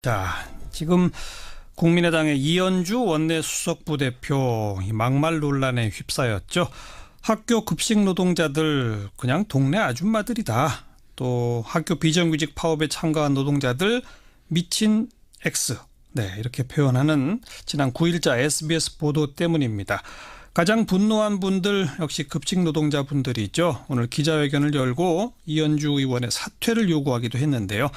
자, 지금 국민의당의 이현주 원내수석부대표 막말 논란에 휩싸였죠. 학교 급식 노동자들 그냥 동네 아줌마들이다. 또 학교 비정규직 파업에 참가한 노동자들 미친 X. 네, 이렇게 표현하는 지난 9일자 SBS 보도 때문입니다. 가장 분노한 분들 역시 급식 노동자분들이죠. 오늘 기자회견을 열고 이현주 의원의 사퇴를 요구하기도 했는데요.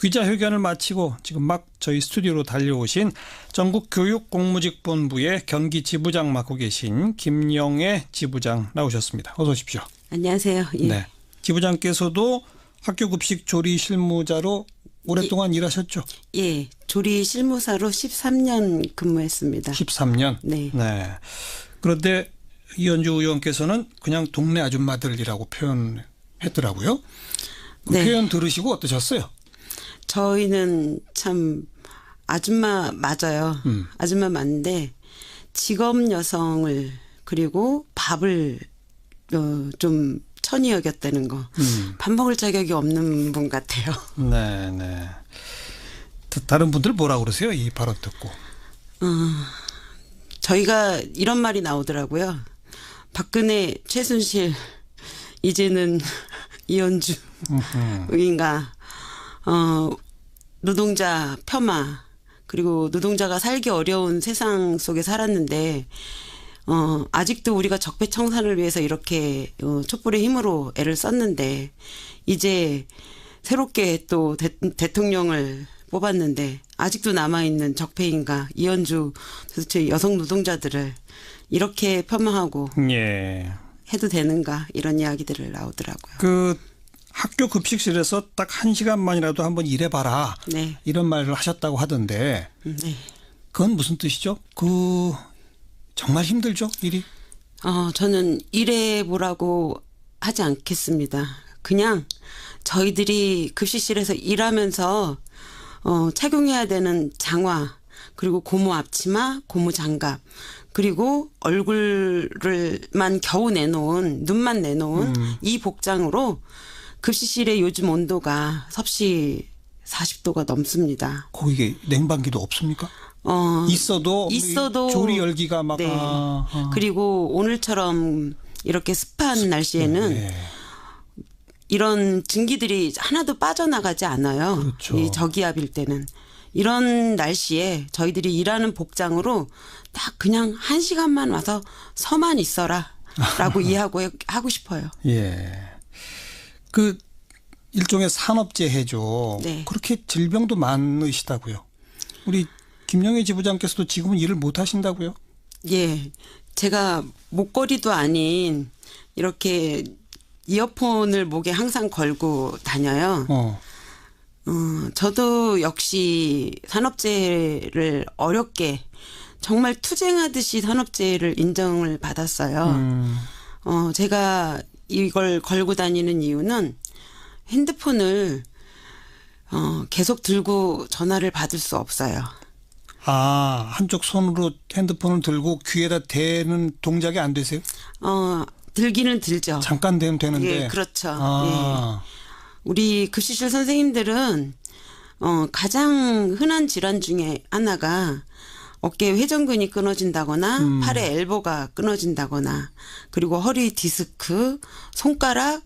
기자회견을 마치고 지금 막 저희 스튜디오로 달려오신 전국교육공무직본부의 경기 지부장 맡고 계신 김영애 지부장 나오셨습니다. 어서 오십시오. 안녕하세요. 예. 네, 지부장께서도 학교 급식 조리 실무자로 오랫동안 일하셨죠? 예, 조리 실무사로 13년 근무했습니다. 13년? 네. 네. 그런데 이현주 의원께서는 그냥 동네 아줌마들이라고 표현했더라고요. 그 네. 표현 들으시고 어떠셨어요? 저희는 참 아줌마 맞아요. 아줌마 맞는데 직업 여성을 그리고 밥을 좀 천히 여겼다는 거. 밥 먹을 자격이 없는 분 같아요. 네, 네. 다른 분들 뭐라고 그러세요? 이 발언 듣고. 저희가 이런 말이 나오더라고요. 박근혜, 최순실, 이제는 이현주 의인가. 노동자 폄하 그리고 노동자가 살기 어려운 세상 속에 살았는데 아직도 우리가 적폐청산을 위해서 이렇게 촛불의 힘으로 애를 썼는데 이제 새롭게 또 대통령을 뽑았는데 아직도 남아있는 적폐인가 이현주 도대체 여성 노동자들을 이렇게 폄하하고 예. 해도 되는가 이런 이야기들을 나오더라고요. 그 학교 급식실에서 딱 1시간만이라도 한번 일해봐라. 네. 이런 말을 하셨다고 하던데 네. 그건 무슨 뜻이죠? 정말 힘들죠, 일이? 저는 일해보라고 하지 않겠습니다. 그냥 저희들이 급식실에서 일하면서 착용해야 되는 장화 그리고 고무 앞치마, 고무 장갑 그리고 얼굴을만 겨우 내놓은 눈만 내놓은 이 복장으로 급식실의 요즘 온도가 섭씨 40도가 넘습니다. 거기에 냉방기도 없습니까? 있어도 조리 열기가 막. 네. 그리고 오늘처럼 이렇게 습한 날씨에는 네. 이런 증기들이 하나도 빠져나가지 않아요. 그렇죠. 이 저기압일 때는. 이런 날씨에 저희들이 일하는 복장으로 딱 그냥 1시간만 와서 서만 있어라 라고 하고 싶어요. 예. 그 일종의 산업재해죠. 네. 그렇게 질병도 많으시다고요. 우리 김영애 지부장께서도 지금은 일을 못 하신다고요? 예. 제가 목걸이도 아닌 이렇게 이어폰을 목에 항상 걸고 다녀요. 저도 역시 산업재해를 어렵게 정말 투쟁하듯이 산업재해를 인정을 받았어요. 제가 이걸 걸고 다니는 이유는 핸드폰을 계속 들고 전화를 받을 수 없어요. 한쪽 손으로 핸드폰을 들고 귀에다 대는 동작이 안 되세요? 들기는 들죠. 잠깐 되면 되는데. 예, 그렇죠. 예. 우리 급식실 선생님들은 가장 흔한 질환 중에 하나가 어깨 회전근이 끊어진다거나 팔의 엘보가 끊어진다거나 그리고 허리 디스크, 손가락,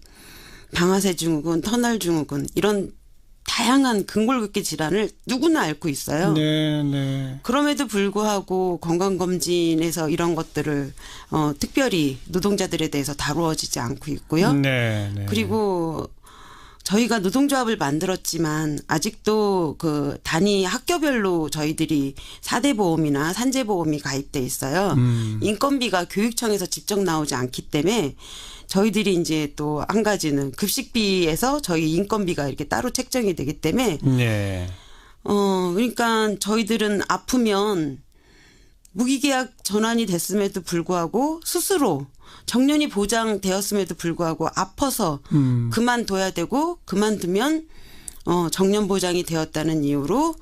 방아쇠 증후군, 터널 증후군 이런 다양한 근골격계 질환을 누구나 앓고 있어요. 네, 네. 그럼에도 불구하고 건강검진에서 이런 것들을 특별히 노동자들에 대해서 다루어지지 않고 있고요. 네, 네. 그리고 저희가 노동조합을 만들었지만 아직도 그 단위 학교별로 저희들이 4대 보험이나 산재 보험이 가입돼 있어요. 인건비가 교육청에서 직접 나오지 않기 때문에 저희들이 이제 또 한 가지는 급식비에서 저희 인건비가 이렇게 따로 책정이 되기 때문에 네. 그러니까 저희들은 아프면 무기계약 전환이 됐음에도 불구하고 스스로 정년이 보장되었음에도 불구하고 아파서 그만둬야 되고 그만두면 정년 보장이 되었다는 이유로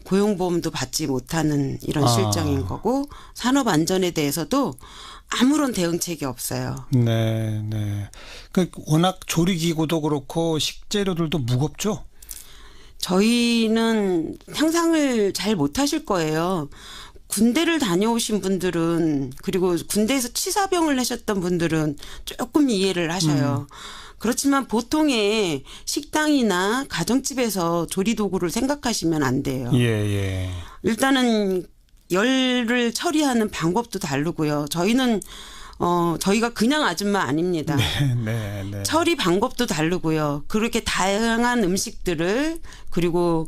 고용보험도 받지 못하는 이런 실정인 거고 산업 안전에 대해서도 아무런 대응책이 없어요. 네, 네. 그 워낙 조리기구도 그렇고 식재료들도 무겁죠. 저희는 상상을 잘 못하실 거예요. 군대를 다녀오신 분들은 그리고 군대에서 치사병을 하셨던 분들은 조금 이해를 하셔요. 그렇지만 보통의 식당이나 가정집에서 조리도구를 생각하시면 안 돼요. 예, 예. 일단은 열을 처리하는 방법도 다르고요. 저희가 그냥 아줌마 아닙니다. 네, 네, 네. 처리 방법도 다르고요. 그렇게 다양한 음식들을 그리고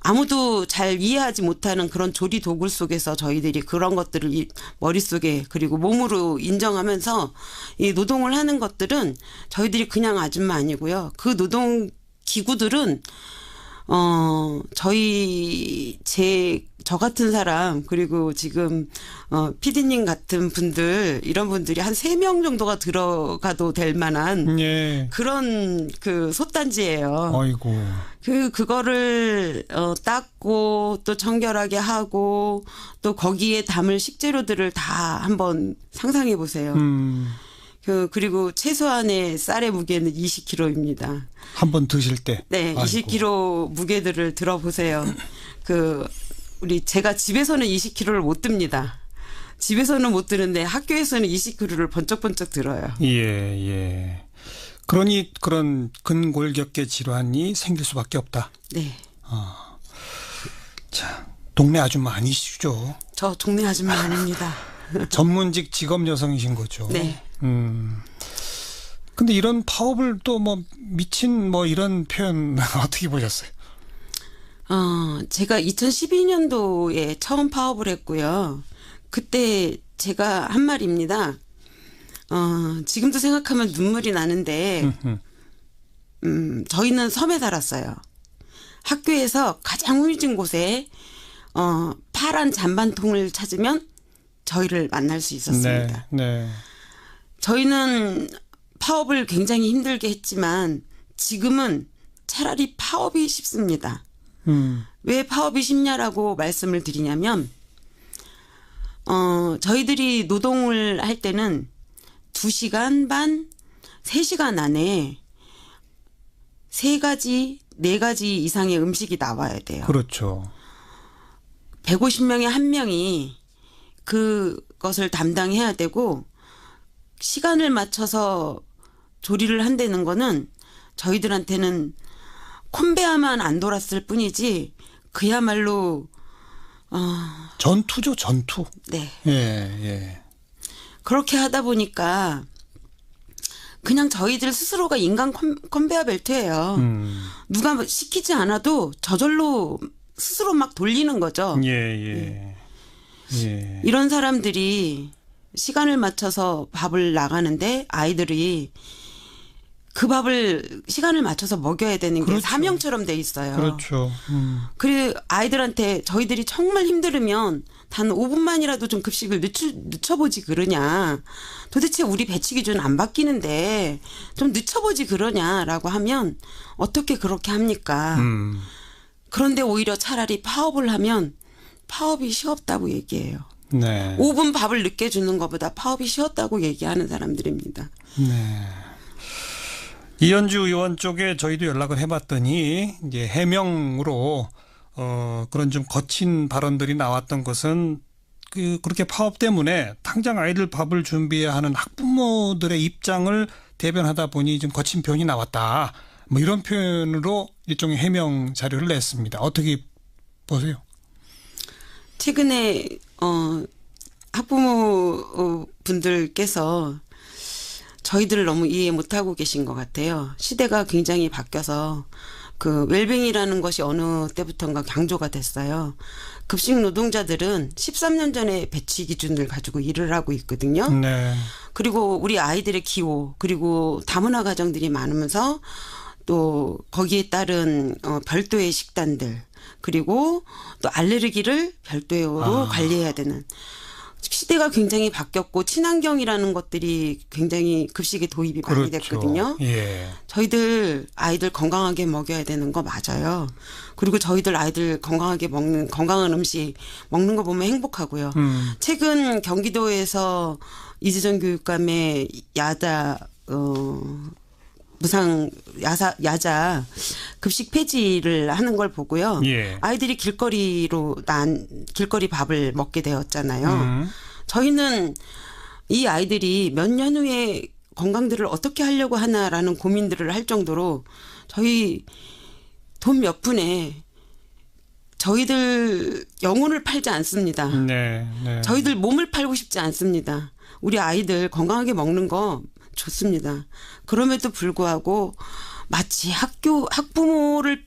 아무도 잘 이해하지 못하는 그런 조리 도구 속에서 저희들이 그런 것들을 머릿속에 그리고 몸으로 인정하면서 이 노동을 하는 것들은 저희들이 그냥 아줌마 아니고요. 그 노동 기구들은 저 같은 사람 그리고 지금 PD님 같은 분들 이런 분들이 한 3명 정도가 들어가도 될 만한 예. 그런 그 솥단지예요. 아이고. 그거를 닦고 또 청결하게 하고 또 거기에 담을 식재료들을 다 한번 상상해 보세요. 그리고 최소한의 쌀의 무게는 20kg입니다. 한 번 드실 때. 네, 아이고. 20kg 무게들을 들어보세요. 제가 집에서는 20kg를 못 듭니다. 집에서는 못 드는데 학교에서는 20kg를 번쩍번쩍 들어요. 예, 예. 그러니 그런 근골격계 질환이 생길 수밖에 없다. 네. 자, 동네 아줌마 아니시죠? 저 동네 아줌마 아닙니다. 전문직 직업 여성이신 거죠. 네. 근데 이런 파업을 또 뭐 미친 뭐 이런 표현 어떻게 보셨어요? 제가 2012년도에 처음 파업을 했고요. 그때 제가 한 말입니다. 지금도 생각하면 눈물이 나는데, 저희는 섬에 살았어요. 학교에서 가장 후미진 곳에, 파란 잔반통을 찾으면 저희를 만날 수 있었습니다. 네, 네. 저희는 파업을 굉장히 힘들게 했지만 지금은 차라리 파업이 쉽습니다. 왜 파업이 쉽냐라고 말씀을 드리냐면 저희들이 노동을 할 때는 2시간 반, 3시간 안에 3가지, 4가지 이상의 음식이 나와야 돼요. 그렇죠. 150명에 1명이 그것을 담당해야 되고 시간을 맞춰서 조리를 한다는 거는 저희들한테는 콘베아만 안 돌았을 뿐이지 그야말로 전투죠, 전투. 네. 예, 예. 그렇게 하다 보니까 그냥 저희들 스스로가 인간 컨베어 벨트예요. 누가 시키지 않아도 저절로 스스로 막 돌리는 거죠. 예, 예. 예. 이런 사람들이 시간을 맞춰서 밥을 나가는데 아이들이 그 밥을 시간을 맞춰서 먹여야 되는 게 그렇죠. 사명처럼 돼 있어요. 그렇죠. 그리고 아이들한테 저희들이 정말 힘들으면 단 5분만이라도 좀 급식을 늦춰보지 그러냐. 도대체 우리 배치 기준 안 바뀌는데 좀 늦춰보지 그러냐라고 하면 어떻게 그렇게 합니까? 그런데 오히려 차라리 파업을 하면 파업이 쉬웠다고 얘기해요. 네. 5분 밥을 늦게 주는 것보다 파업이 쉬웠다고 얘기하는 사람들입니다. 네. 이현주 의원 쪽에 저희도 연락을 해봤더니 이제 해명으로 그런 좀 거친 발언들이 나왔던 것은 그렇게 파업 때문에 당장 아이들 밥을 준비해야 하는 학부모들의 입장을 대변하다 보니 좀 거친 표현이 나왔다. 뭐 이런 표현으로 일종의 해명 자료를 냈습니다. 어떻게 보세요? 최근에 학부모 분들께서 저희들을 너무 이해 못하고 계신 것 같아요. 시대가 굉장히 바뀌어서 그 웰빙이라는 것이 어느 때부터인가 강조가 됐어요. 급식 노동자들은 13년 전에 배치 기준을 가지고 일을 하고 있거든요. 네. 그리고 우리 아이들의 기호 그리고 다문화 가정들이 많으면서 또 거기에 따른 별도의 식단들 그리고 또 알레르기를 별도로 관리해야 되는 시대가 굉장히 바뀌었고 친환경이라는 것들이 굉장히 급식에 도입이 많이 그렇죠. 됐거든요. 예. 저희들 아이들 건강하게 먹여야 되는 거 맞아요. 그리고 저희들 아이들 건강하게 먹는 건강한 음식 먹는 거 보면 행복하고요. 최근 경기도에서 이재정 교육감의 야자 무상 야자 급식 폐지를 하는 걸 보고요. 예. 아이들이 길거리 밥을 먹게 되었잖아요. 저희는 이 아이들이 몇 년 후에 건강들을 어떻게 하려고 하나라는 고민들을 할 정도로 저희 돈 몇 푼에 저희들 영혼을 팔지 않습니다. 네, 네. 저희들 몸을 팔고 싶지 않습니다. 우리 아이들 건강하게 먹는 거 좋습니다. 그럼에도 불구하고 마치 학부모를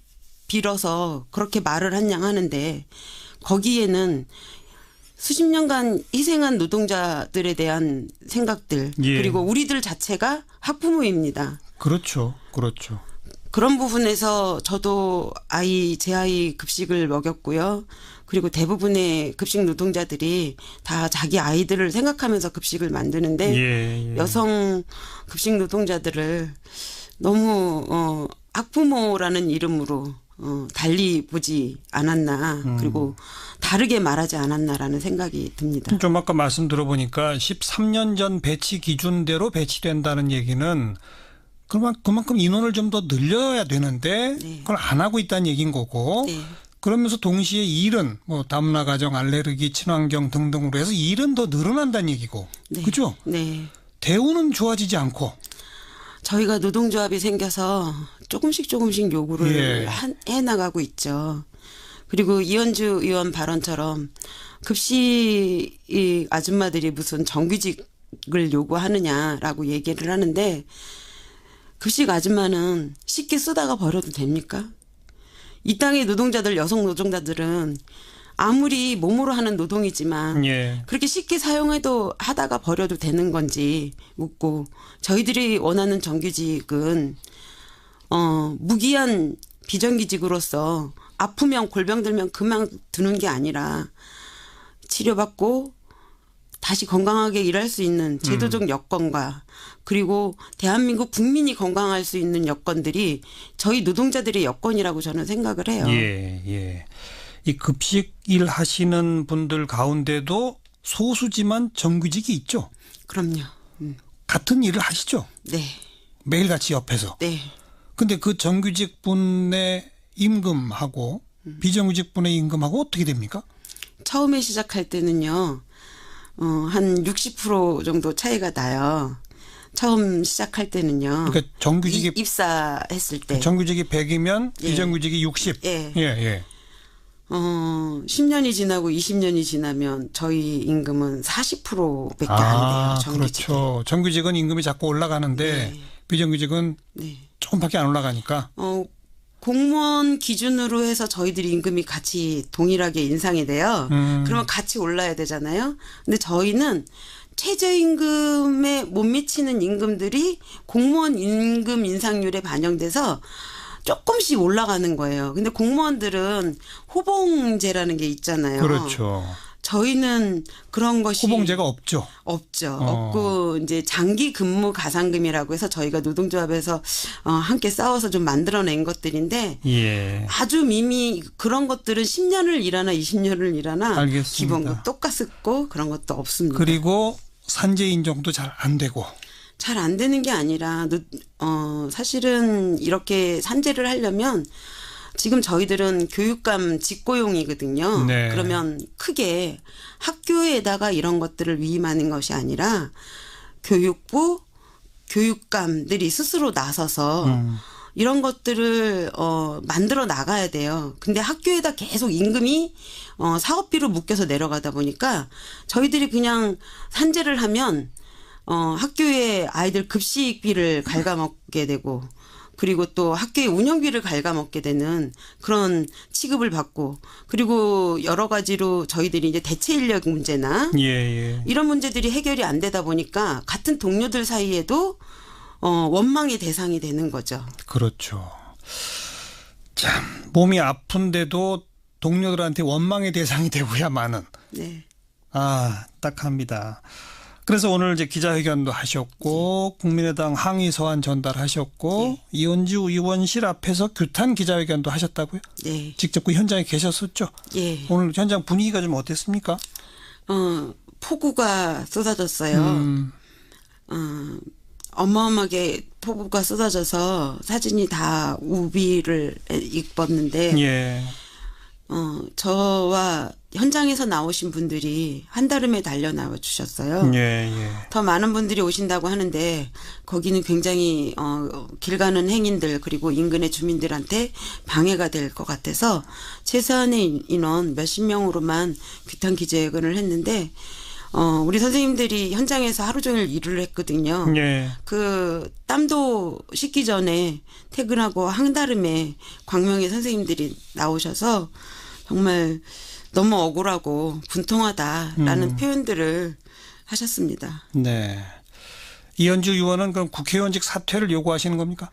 빌어서 그렇게 말을 한 양 하는데 거기에는 수십 년간 희생한 노동자들에 대한 생각들 예. 그리고 우리들 자체가 학부모입니다. 그렇죠. 그렇죠. 그런 부분에서 저도 제 아이 급식을 먹였고요. 그리고 대부분의 급식 노동자들이 다 자기 아이들을 생각하면서 급식을 만드는데 예. 여성 급식 노동자들을 너무 학부모라는 이름으로 달리 보지 않았나 그리고 다르게 말하지 않았나라는 생각이 듭니다. 좀 아까 말씀 들어보니까 13년 전 배치 기준대로 배치된다는 얘기는 그만큼 인원을 좀 더 늘려야 되는데 네. 그걸 안 하고 있다는 얘기인 거고 네. 그러면서 동시에 일은 뭐 다문화 가정, 알레르기, 친환경 등등으로 해서 일은 더 늘어난다는 얘기고 네. 그죠? 네. 대우는 좋아지지 않고 저희가 노동조합이 생겨서 조금씩 요구를 예. 해나가고 있죠. 그리고 이현주 의원 발언처럼 급식 아줌마들이 무슨 정규직을 요구하느냐라고 얘기를 하는데 급식 아줌마는 쉽게 쓰다가 버려도 됩니까? 이 땅의 노동자들, 여성 노동자들은 아무리 몸으로 하는 노동이지만 예. 그렇게 쉽게 하다가 버려도 되는 건지 묻고 저희들이 원하는 정규직은 무기한 비정규직으로서 아프면 골병 들면 그만두는 게 아니라 치료받고 다시 건강하게 일할 수 있는 제도적 여건과 그리고 대한민국 국민이 건강할 수 있는 여건들이 저희 노동자들의 여건이라고 저는 생각을 해요. 예, 예. 이 급식 일 하시는 분들 가운데도 소수지만 정규직이 있죠. 그럼요. 같은 일을 하시죠. 네. 매일같이 옆에서. 네. 근데 그 정규직 분의 임금하고 비정규직 분의 임금하고 어떻게 됩니까? 처음에 시작할 때는요. 한 60% 정도 차이가 나요. 처음 시작할 때는요. 그러니까 정규직이 입사했을 때. 정규직이 100이면 예. 비정규직이 60. 예. 예, 예. 10년이 지나고 20년이 지나면 저희 임금은 40%밖에 안 돼요. 정규직. 그렇죠. 정규직은 임금이 자꾸 올라가는데 네. 비정규직은 네. 조금밖에 안 올라가니까. 공무원 기준으로 해서 저희들이 임금이 같이 동일하게 인상이 돼요. 그러면 같이 올라야 되잖아요. 근데 저희는 최저임금에 못 미치는 임금들이 공무원 임금 인상률에 반영돼서 조금씩 올라가는 거예요. 근데 공무원들은 호봉제라는 게 있잖아요. 그렇죠. 저희는 그런 것이 호봉제가 없죠. 없죠. 없고 이제 장기 근무 가상금이라고 해서 저희가 노동조합에서 함께 싸워서 좀 만들어낸 것들인데 예. 아주 그런 것들은 10년을 일하나 20년을 일하나 알겠습니다. 기본급 똑같고 그런 것도 없습니다. 그리고 산재 인정도 잘 안 되고. 잘 안 되는 게 아니라 사실은 이렇게 산재를 하려면 지금 저희들은 교육감 직고용이거든요. 네. 그러면 크게 학교에다가 이런 것들을 위임하는 것이 아니라 교육부 교육감들이 스스로 나서서 이런 것들을 만들어 나가야 돼요. 근데 학교에다 계속 임금이 사업비로 묶여서 내려가다 보니까 저희들이 그냥 산재를 하면 학교에 아이들 급식비를 갉아먹게 되고 그리고 또 학교의 운영비를 갉아먹게 되는 그런 취급을 받고 그리고 여러 가지로 저희들이 이제 대체 인력 문제나 예. 이런 문제들이 해결이 안 되다 보니까 같은 동료들 사이에도 원망의 대상이 되는 거죠. 그렇죠. 참 몸이 아픈데도 동료들한테 원망의 대상이 되고야만은. 네. 딱합니다. 그래서 오늘 이제 기자회견도 하셨고 국민의당 항의 서한 전달하셨고 이현주 의원실 앞에서 규탄 기자회견도 하셨다고요? 네. 직접 그 현장에 계셨었죠? 예. 오늘 현장 분위기가 좀 어땠습니까? 폭우가 쏟아졌어요. 어마어마하게 폭우가 쏟아져서 사진이 다 우비를 입었는데 예. 저와 현장에서 나오신 분들이 한달음에 달려 나와 주셨어요. 예, 예. 더 많은 분들이 오신다고 하는데 거기는 굉장히 길 가는 행인들 그리고 인근의 주민들한테 방해가 될 것 같아서 최소한의 인원 몇십 명으로만 규탄 기재회견을 했는데 우리 선생님들이 현장에서 하루 종일 일을 했거든요. 예. 그 땀도 식기 전에 퇴근하고 한달음에 광명의 선생님들이 나오셔서 정말 너무 억울하고 분통하다라는 표현들을 하셨습니다. 네. 이현주 의원은 그럼 국회의원직 사퇴를 요구하시는 겁니까?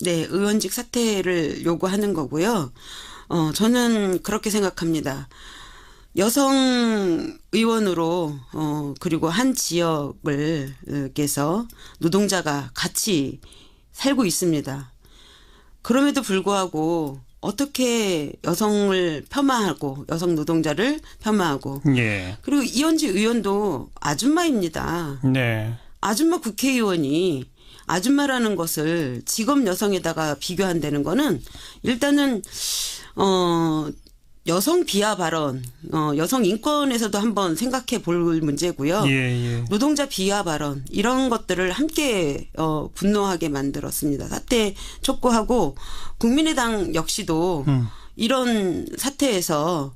네, 의원직 사퇴를 요구하는 거고요. 저는 그렇게 생각합니다. 여성 의원으로 그리고 한 지역을께서 노동자가 같이 살고 있습니다. 그럼에도 불구하고 어떻게 여성을 폄하하고 여성 노동자를 폄하하고 예. 그리고 이현지 의원도 아줌마입니다. 네. 아줌마 국회의원이 아줌마라는 것을 직업 여성에다가 비교한다는 거는 일단은 여성 비하 발언, 여성 인권에서도 한번 생각해 볼 문제고요. 예, 예. 노동자 비하 발언 이런 것들을 함께 분노하게 만들었습니다. 사퇴 촉구하고 국민의당 역시도 이런 사태에서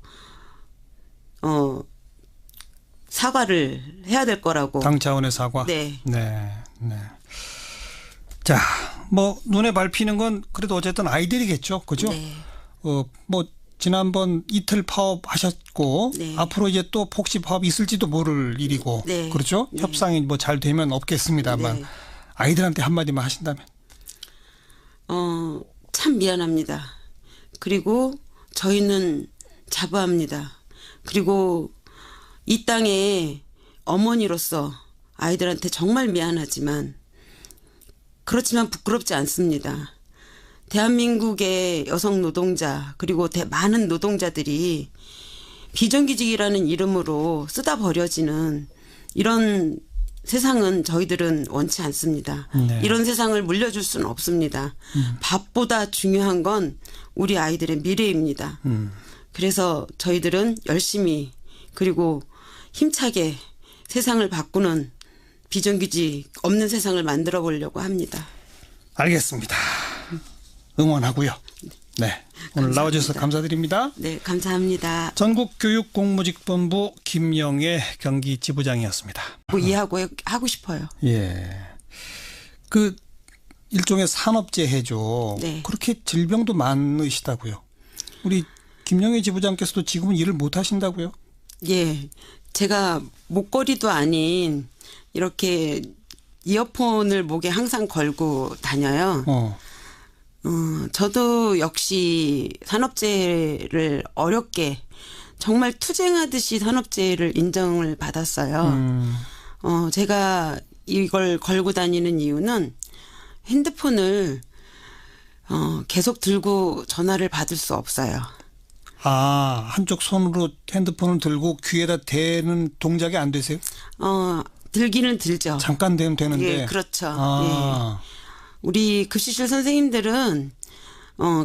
사과를 해야 될 거라고. 당 차원의 사과. 네. 네. 네. 자, 뭐 눈에 밟히는 건 그래도 어쨌든 아이들이겠죠, 그죠? 네. 뭐 지난번 이틀 파업 하셨고 네. 앞으로 이제 또 폭시 파업 있을지도 모를 일이고 네. 그렇죠? 네. 협상이 뭐 잘 되면 없겠습니다만 네. 아이들한테 한마디만 하신다면. 참 미안합니다. 그리고 저희는 자부합니다. 그리고 이 땅의 어머니로서 아이들한테 정말 미안하지만 그렇지만 부끄럽지 않습니다. 대한민국의 여성 노동자 그리고 많은 노동자들이 비정규직이라는 이름으로 쓰다 버려지는 이런 세상은 저희들은 원치 않습니다. 네. 이런 세상을 물려줄 수는 없습니다. 밥보다 중요한 건 우리 아이들의 미래입니다. 그래서 저희들은 열심히 그리고 힘차게 세상을 바꾸는 비정규직 없는 세상을 만들어 보려고 합니다. 알겠습니다. 응원하고요. 네. 오늘 감사합니다. 나와주셔서 감사드립니다. 네, 감사합니다. 전국교육공무직본부 김영애 경기지부장이었습니다. 뭐 이해하고 하고 싶어요. 예. 그 일종의 산업재해죠. 네. 그렇게 질병도 많으시다고요. 우리 김영애 지부장께서도 지금은 일을 못 하신다고요? 예, 제가 목걸이도 아닌 이렇게 이어폰을 목에 항상 걸고 다녀요. 저도 역시 산업재해를 어렵게 정말 투쟁하듯이 산업재해를 인정을 받았어요. 제가 이걸 걸고 다니는 이유는 핸드폰을 계속 들고 전화를 받을 수 없어요. 아, 한쪽 손으로 핸드폰을 들고 귀에다 대는 동작이 안 되세요? 들기는 들죠. 잠깐 대면 되는데. 예, 그렇죠. 아. 예. 우리 급식실 선생님들은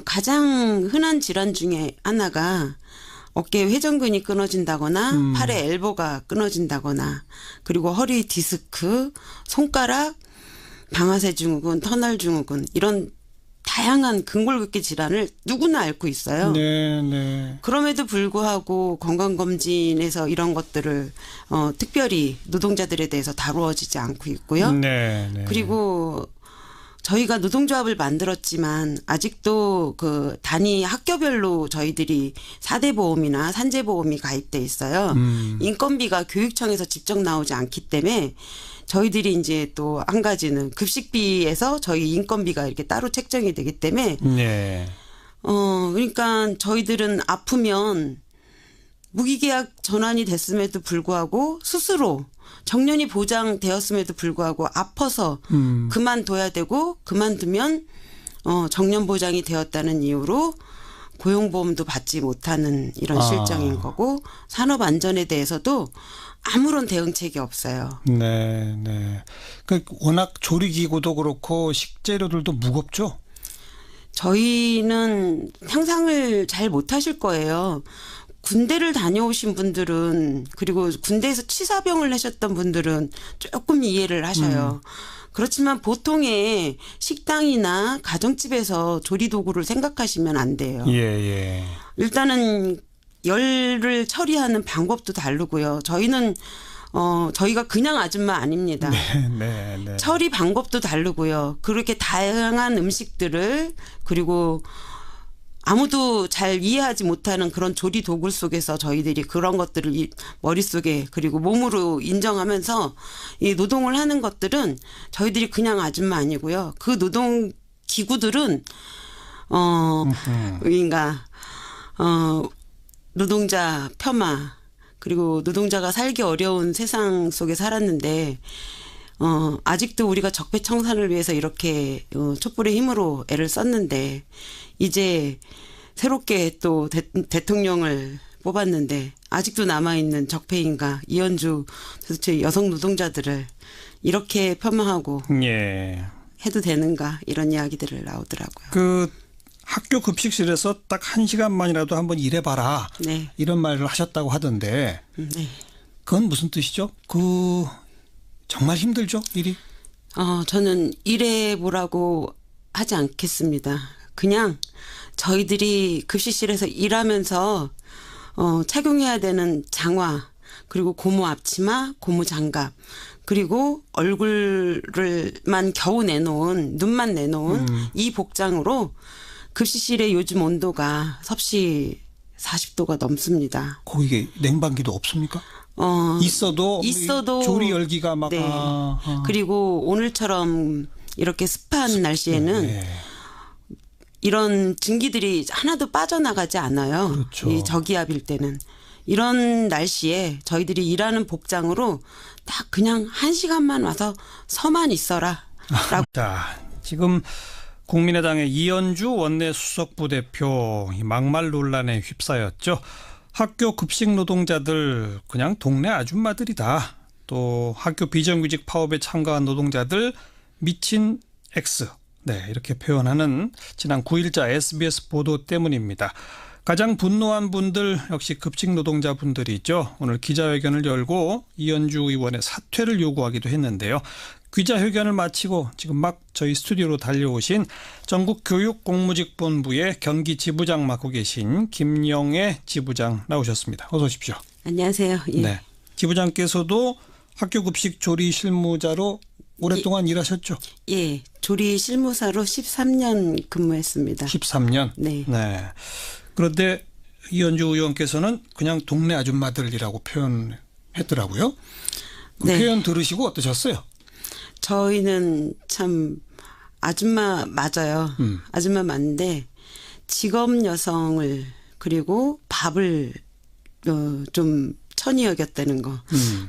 가장 흔한 질환 중에 하나가 어깨 회전근이 끊어진다거나 팔의 엘보가 끊어진다거나 그리고 허리 디스크, 손가락, 방아쇠 증후군, 터널 증후군 이런 다양한 근골격계 질환을 누구나 앓고 있어요. 네, 네. 그럼에도 불구하고 건강검진에서 이런 것들을 특별히 노동자들에 대해서 다루어지지 않고 있고요. 네, 네. 그리고 저희가 노동조합을 만들었지만 아직도 그 단위 학교별로 저희들이 4대 보험이나 산재 보험이 가입돼 있어요. 인건비가 교육청에서 직접 나오지 않기 때문에 저희들이 이제 또 한 가지는 급식비에서 저희 인건비가 이렇게 따로 책정이 되기 때문에 네. 그러니까 저희들은 아프면 무기계약 전환이 됐음에도 불구하고 스스로 정년이 보장되었음에도 불구하고 아파서 그만둬야 되고 그만두면 정년 보장이 되었다는 이유로 고용보험도 받지 못하는 이런 아. 실정인 거고 산업 안전에 대해서도 아무런 대응책이 없어요. 네, 네. 그 워낙 조리기구도 그렇고 식재료들도 무겁죠. 저희는 상상을 잘 못하실 거예요. 군대를 다녀오신 분들은 그리고 군대에서 치사병을 하셨던 분들은 조금 이해를 하셔요. 그렇지만 보통의 식당이나 가정집에서 조리도구를 생각하시면 안 돼요. 예, 예. 일단은 열을 처리하는 방법도 다르고요. 저희가 그냥 아줌마 아닙니다. 네, 네, 네. 처리 방법도 다르고요. 그렇게 다양한 음식들을 그리고 아무도 잘 이해하지 못하는 그런 조리 도구 속에서 저희들이 그런 것들을 머릿속에 그리고 몸으로 인정하면서 이 노동을 하는 것들은 저희들이 그냥 아줌마 아니고요. 그 노동 기구들은 그러니까 노동자 폄하 그리고 노동자가 살기 어려운 세상 속에 살았는데 아직도 우리가 적폐청산을 위해서 이렇게 촛불의 힘으로 애를 썼는데 이제 새롭게 또 대통령을 뽑았는데 아직도 남아있는 적폐인가 이현주 도대체 여성 노동자들을 이렇게 폄하하고 예. 해도 되는가 이런 이야기들을 나오더라고요. 그 학교 급식실에서 딱 1시간만이라도 한번 일해봐라. 네. 이런 말을 하셨다고 하던데 네. 그건 무슨 뜻이죠? 정말 힘들죠, 일이? 저는 일해보라고 하지 않겠습니다. 그냥 저희들이 급식실에서 일하면서 착용해야 되는 장화 그리고 고무 앞치마, 고무 장갑 그리고 얼굴을만 겨우 내놓은 눈만 내놓은 이 복장으로 급식실의 요즘 온도가 섭씨 40도가 넘습니다. 거기 냉방기도 없습니까? 있어도 조리 열기가 막 네. 그리고 오늘처럼 이렇게 습한 날씨에는 네. 이런 증기들이 하나도 빠져나가지 않아요. 그렇죠. 이 저기압일 때는. 이런 날씨에 저희들이 일하는 복장으로 딱 그냥 1시간만 와서 서만 있어라. 라고. 자, 지금 국민의당의 이현주 원내 수석부 대표 막말 논란에 휩싸였죠. 학교 급식 노동자들 그냥 동네 아줌마들이다. 또 학교 비정규직 파업에 참가한 노동자들 미친 X. 네, 이렇게 표현하는 지난 9일자 SBS 보도 때문입니다. 가장 분노한 분들 역시 급식 노동자분들이죠. 오늘 기자회견을 열고 이현주 의원의 사퇴를 요구하기도 했는데요. 기자회견을 마치고 지금 막 저희 스튜디오로 달려오신 전국교육공무직본부의 경기 지부장 맡고 계신 김영애 지부장 나오셨습니다. 어서 오십시오. 안녕하세요. 예. 네, 지부장께서도 학교급식 조리 실무자로 오랫동안 일하셨죠? 예. 조리 실무사로 13년 근무했습니다. 13년? 네. 네. 그런데 이현주 의원께서는 그냥 동네 아줌마들이라고 표현했더라고요. 그 네. 표현 들으시고 어떠셨어요? 저희는 참 아줌마 맞아요. 아줌마 맞는데 직업 여성을 그리고 밥을 좀 천히 여겼다는 거.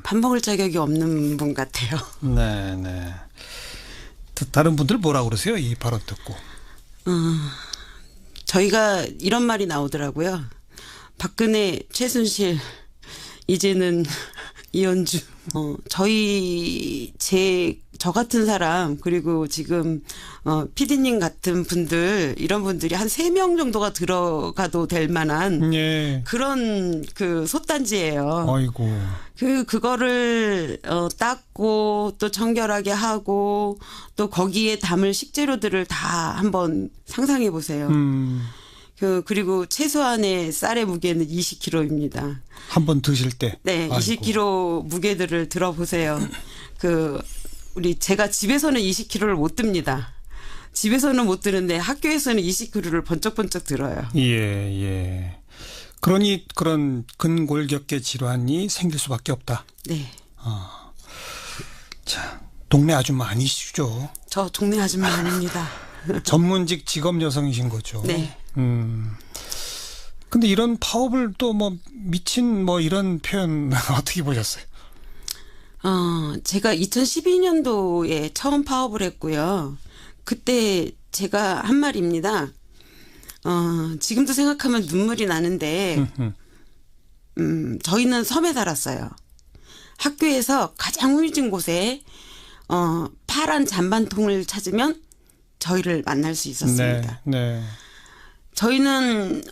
밥 먹을 자격이 없는 분 같아요. 네, 네. 다른 분들 뭐라 그러세요? 이 발언 듣고. 저희가 이런 말이 나오더라고요. 박근혜, 최순실, 이제는 이현주. 저 같은 사람 그리고 지금 PD님 같은 분들 이런 분들이 한 3명 정도가 들어가도 될 만한 예. 그런 그 솥단지예요. 아이고. 그거를 닦고 또 청결하게 하고 또 거기에 담을 식재료들을 다 한번 상상해 보세요. 그리고 최소한의 쌀의 무게는 20kg입니다. 한 번 드실 때. 네, 아이고. 20kg 무게들을 들어보세요. 제가 집에서는 20kg를 못 듭니다. 집에서는 못 드는데 학교에서는 20kg를 번쩍번쩍 들어요. 예, 예. 그러니 그런 근골격계 질환이 생길 수밖에 없다. 네. 자, 동네 아줌마 아니시죠? 저 동네 아줌마 아닙니다. 전문직 직업 여성이신 거죠. 네. 근데 이런 파업을 또 뭐 미친 뭐 이런 표현 어떻게 보셨어요? 제가 2012년도에 처음 파업을 했고요. 그때 제가 한 말입니다. 지금도 생각하면 눈물이 나는데 저희는 섬에 살았어요. 학교에서 가장 후유진 곳에 파란 잔반통을 찾으면 저희를 만날 수 있었습니다. 네. 네. 저희는